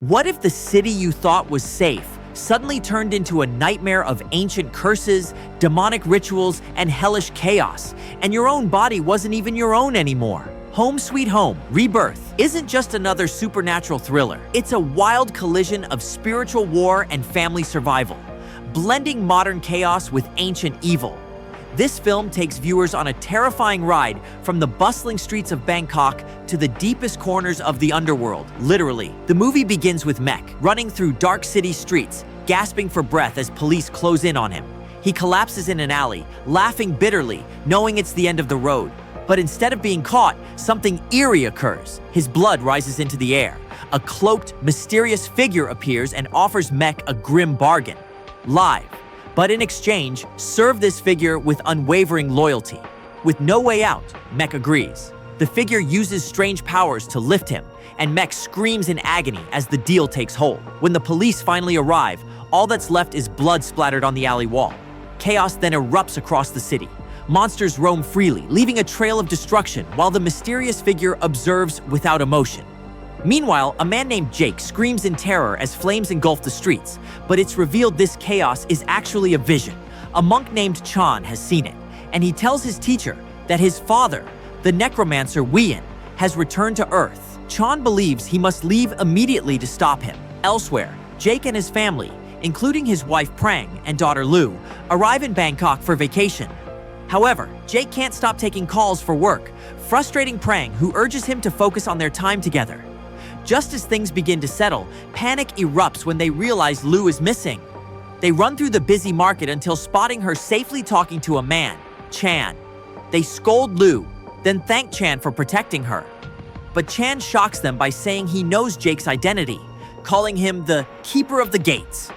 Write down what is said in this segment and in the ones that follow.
What if the city you thought was safe suddenly turned into a nightmare of ancient curses, demonic rituals, and hellish chaos, and your own body wasn't even your own anymore? Home Sweet Home: Rebirth isn't just another supernatural thriller. It's a wild collision of spiritual war and family survival, blending modern chaos with ancient evil. This film takes viewers on a terrifying ride from the bustling streets of Bangkok to the deepest corners of the underworld, literally. The movie begins with Mek running through dark city streets, gasping for breath as police close in on him. He collapses in an alley, laughing bitterly, knowing it's the end of the road. But instead of being caught, something eerie occurs. His blood rises into the air. A cloaked, mysterious figure appears and offers Mek a grim bargain: live. But in exchange, serve this figure with unwavering loyalty. With no way out, Mek agrees. The figure uses strange powers to lift him, and Mek screams in agony as the deal takes hold. When the police finally arrive, all that's left is blood splattered on the alley wall. Chaos then erupts across the city. Monsters roam freely, leaving a trail of destruction, while the mysterious figure observes without emotion. Meanwhile, a man named Jake screams in terror as flames engulf the streets, but it's revealed this chaos is actually a vision. A monk named Chan has seen it, and he tells his teacher that his father, the necromancer Wian, has returned to Earth. Chan believes he must leave immediately to stop him. Elsewhere, Jake and his family, including his wife Prang and daughter Lu, arrive in Bangkok for vacation. However, Jake can't stop taking calls for work, frustrating Prang, who urges him to focus on their time together. Just as things begin to settle, panic erupts when they realize Lu is missing. They run through the busy market until spotting her safely talking to a man, Chan. They scold Lu, then thank Chan for protecting her. But Chan shocks them by saying he knows Jake's identity, calling him the Keeper of the Gates.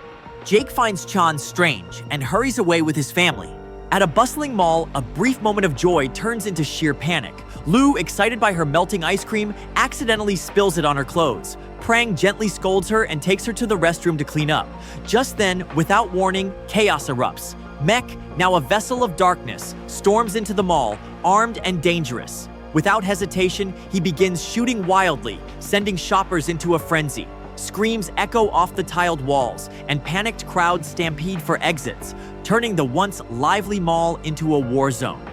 Jake finds Chan strange and hurries away with his family. At a bustling mall, a brief moment of joy turns into sheer panic. Lu, excited by her melting ice cream, accidentally spills it on her clothes. Prang gently scolds her and takes her to the restroom to clean up. Just then, without warning, chaos erupts. Mek, now a vessel of darkness, storms into the mall, armed and dangerous. Without hesitation, he begins shooting wildly, sending shoppers into a frenzy. Screams echo off the tiled walls, and panicked crowds stampede for exits, turning the once lively mall into a war zone.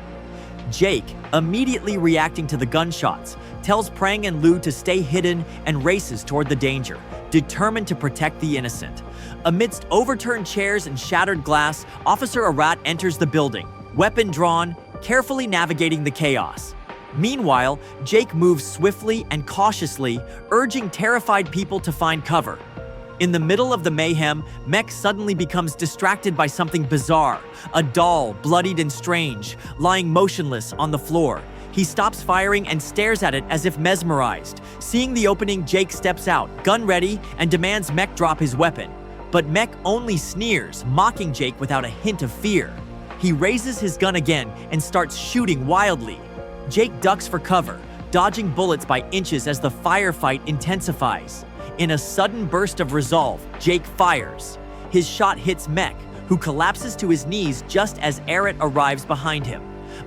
Jake, immediately reacting to the gunshots, tells Prang and Lu to stay hidden and races toward the danger, determined to protect the innocent. Amidst overturned chairs and shattered glass, Officer Arat enters the building, weapon drawn, carefully navigating the chaos. Meanwhile, Jake moves swiftly and cautiously, urging terrified people to find cover. In the middle of the mayhem, Mek suddenly becomes distracted by something bizarre: a doll, bloodied and strange, lying motionless on the floor. He stops firing and stares at it as if mesmerized. Seeing the opening, Jake steps out, gun ready, and demands Mek drop his weapon. But Mek only sneers, mocking Jake without a hint of fear. He raises his gun again and starts shooting wildly. Jake ducks for cover, dodging bullets by inches as the firefight intensifies. In a sudden burst of resolve, Jake fires. His shot hits Mek, who collapses to his knees just as Arat arrives behind him.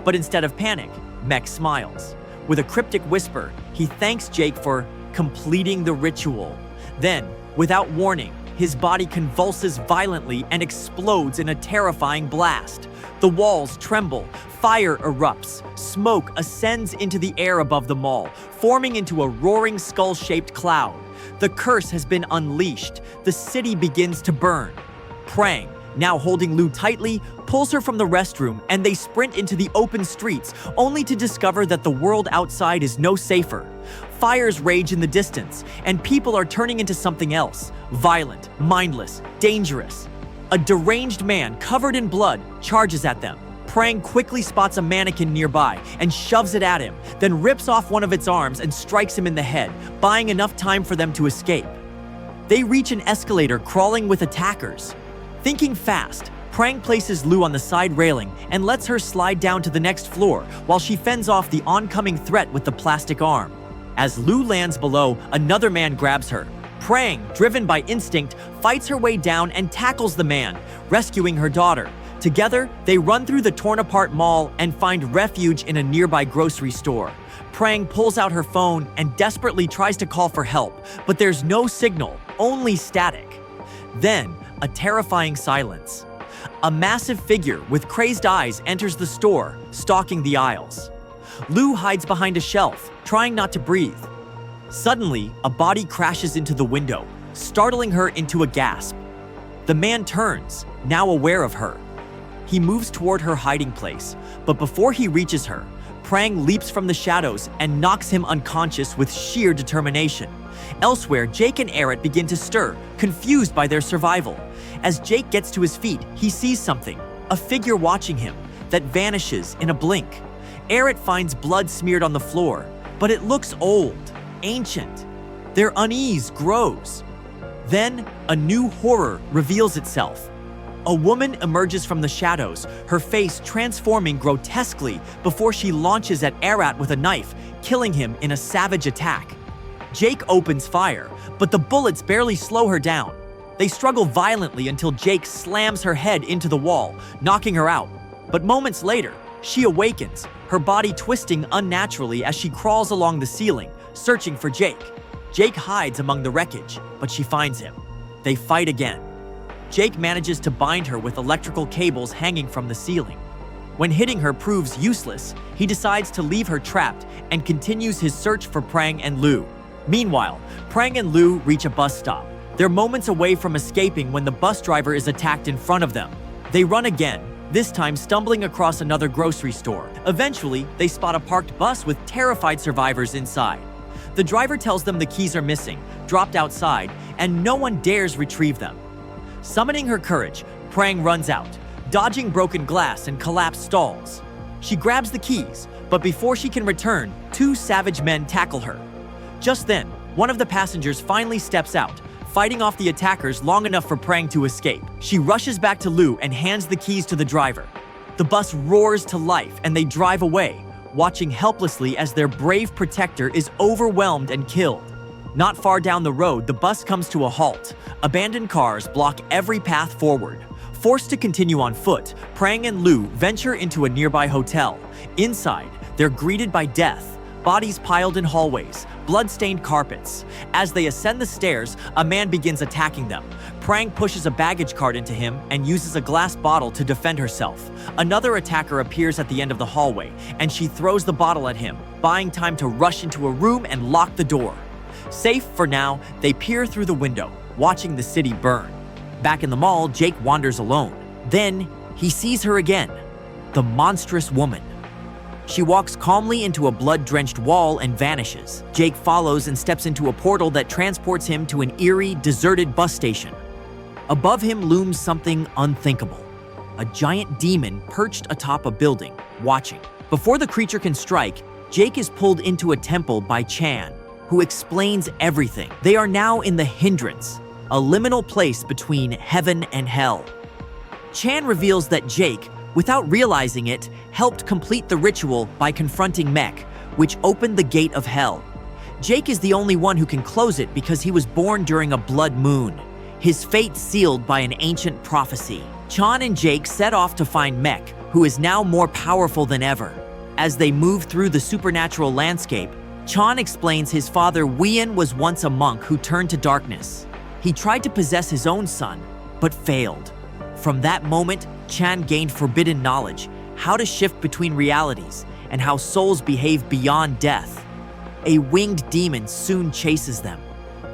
But instead of panic, Mek smiles. With a cryptic whisper, he thanks Jake for completing the ritual. Then, without warning, his body convulses violently and explodes in a terrifying blast. The walls tremble, fire erupts, smoke ascends into the air above the mall, forming into a roaring skull-shaped cloud. The curse has been unleashed. The city begins to burn. Prang, now holding Lu tightly, pulls her from the restroom, and they sprint into the open streets, only to discover that the world outside is no safer. Fires rage in the distance, and people are turning into something else: violent, mindless, dangerous. A deranged man covered in blood charges at them. Prang quickly spots a mannequin nearby and shoves it at him, then rips off one of its arms and strikes him in the head, buying enough time for them to escape. They reach an escalator crawling with attackers. Thinking fast, Prang places Lu on the side railing and lets her slide down to the next floor while she fends off the oncoming threat with the plastic arm. As Lu lands below, another man grabs her. Prang, driven by instinct, fights her way down and tackles the man, rescuing her daughter. Together, they run through the torn-apart mall and find refuge in a nearby grocery store. Prang pulls out her phone and desperately tries to call for help, but there's no signal, only static. Then, a terrifying silence. A massive figure with crazed eyes enters the store, stalking the aisles. Lou hides behind a shelf, trying not to breathe. Suddenly, a body crashes into the window, startling her into a gasp. The man turns, now aware of her. He moves toward her hiding place, but before he reaches her, Prang leaps from the shadows and knocks him unconscious with sheer determination. Elsewhere, Jake and Eret begin to stir, confused by their survival. As Jake gets to his feet, he sees something, a figure watching him, that vanishes in a blink. Eret finds blood smeared on the floor, but it looks old, ancient. Their unease grows. Then, a new horror reveals itself. A woman emerges from the shadows, her face transforming grotesquely before she launches at Eret with a knife, killing him in a savage attack. Jake opens fire, but the bullets barely slow her down. They struggle violently until Jake slams her head into the wall, knocking her out. But moments later, she awakens, her body twisting unnaturally as she crawls along the ceiling, searching for Jake. Jake hides among the wreckage, but she finds him. They fight again. Jake manages to bind her with electrical cables hanging from the ceiling. When hitting her proves useless, he decides to leave her trapped and continues his search for Prang and Lou. Meanwhile, Prang and Lou reach a bus stop. They're moments away from escaping when the bus driver is attacked in front of them. They run again, this time stumbling across another grocery store. Eventually, they spot a parked bus with terrified survivors inside. The driver tells them the keys are missing, dropped outside, and no one dares retrieve them. Summoning her courage, Prang runs out, dodging broken glass and collapsed stalls. She grabs the keys, but before she can return, two savage men tackle her. Just then, one of the passengers finally steps out, fighting off the attackers long enough for Prang to escape. She rushes back to Lou and hands the keys to the driver. The bus roars to life and they drive away, watching helplessly as their brave protector is overwhelmed and killed. Not far down the road, the bus comes to a halt. Abandoned cars block every path forward. Forced to continue on foot, Prang and Lou venture into a nearby hotel. Inside, they're greeted by death, bodies piled in hallways, blood-stained carpets. As they ascend the stairs, a man begins attacking them. Prang pushes a baggage cart into him and uses a glass bottle to defend herself. Another attacker appears at the end of the hallway, and she throws the bottle at him, buying time to rush into a room and lock the door. Safe for now, they peer through the window, watching the city burn. Back in the mall, Jake wanders alone. Then, he sees her again, the monstrous woman. She walks calmly into a blood-drenched wall and vanishes. Jake follows and steps into a portal that transports him to an eerie, deserted bus station. Above him looms something unthinkable. A giant demon perched atop a building, watching. Before the creature can strike, Jake is pulled into a temple by Chan, who explains everything. They are now in the Hindrance, a liminal place between heaven and hell. Chan reveals that Jake, without realizing it, helped complete the ritual by confronting Mech, which opened the gate of hell. Jake is the only one who can close it because he was born during a blood moon, his fate sealed by an ancient prophecy. Chan and Jake set off to find Mech, who is now more powerful than ever. As they move through the supernatural landscape, Chan explains his father Wien was once a monk who turned to darkness. He tried to possess his own son, but failed. From that moment, Chan gained forbidden knowledge, how to shift between realities, and how souls behave beyond death. A winged demon soon chases them.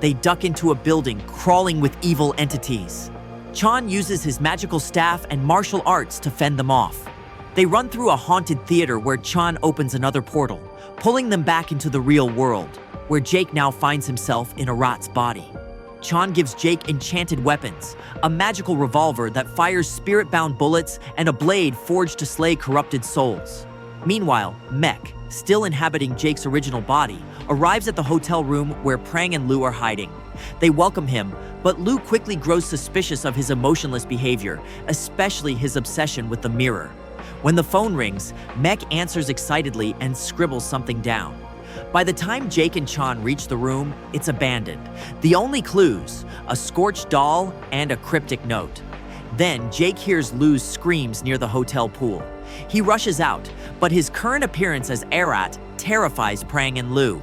They duck into a building crawling with evil entities. Chan uses his magical staff and martial arts to fend them off. They run through a haunted theater where Chan opens another portal, pulling them back into the real world, where Jake now finds himself in a rat's body. Chan gives Jake enchanted weapons, a magical revolver that fires spirit-bound bullets and a blade forged to slay corrupted souls. Meanwhile, Mech, still inhabiting Jake's original body, arrives at the hotel room where Prang and Lou are hiding. They welcome him, but Lou quickly grows suspicious of his emotionless behavior, especially his obsession with the mirror. When the phone rings, Mech answers excitedly and scribbles something down. By the time Jake and Chan reach the room, it's abandoned. The only clues, a scorched doll and a cryptic note. Then Jake hears Lou's screams near the hotel pool. He rushes out, but his current appearance as Eret terrifies Prang and Lou.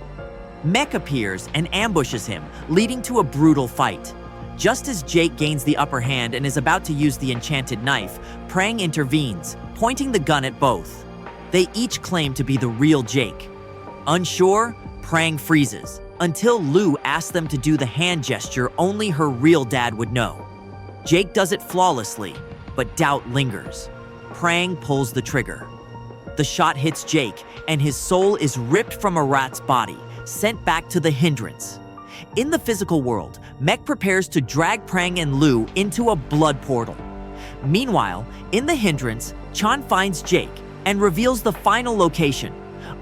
Mech appears and ambushes him, leading to a brutal fight. Just as Jake gains the upper hand and is about to use the enchanted knife, Prang intervenes, pointing the gun at both. They each claim to be the real Jake. Unsure, Prang freezes, until Lou asks them to do the hand gesture only her real dad would know. Jake does it flawlessly, but doubt lingers. Prang pulls the trigger. The shot hits Jake, and his soul is ripped from a rat's body, sent back to the hindrance. In the physical world, Mech prepares to drag Prang and Lou into a blood portal. Meanwhile, in the hindrance, Chan finds Jake and reveals the final location,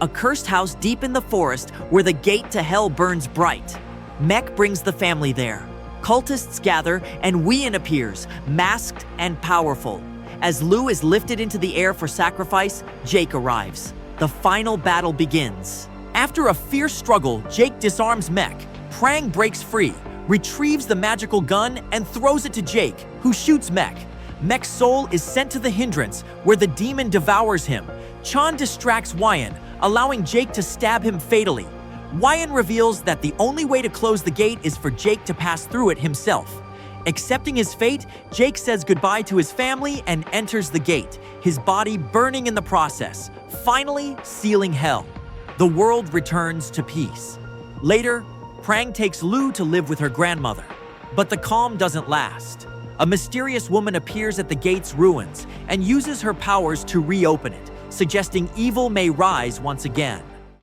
a cursed house deep in the forest where the gate to hell burns bright. Mech brings the family there. Cultists gather and Wien appears, masked and powerful. As Lou is lifted into the air for sacrifice, Jake arrives. The final battle begins. After a fierce struggle, Jake disarms Mech. Prang breaks free, retrieves the magical gun, and throws it to Jake, who shoots Mech. Mech's soul is sent to the hindrance, where the demon devours him. Chan distracts Wyan, allowing Jake to stab him fatally. Wyan reveals that the only way to close the gate is for Jake to pass through it himself. Accepting his fate, Jake says goodbye to his family and enters the gate, his body burning in the process, finally sealing hell. The world returns to peace. Later, Prang takes Lou to live with her grandmother. But the calm doesn't last. A mysterious woman appears at the gate's ruins and uses her powers to reopen it, suggesting evil may rise once again.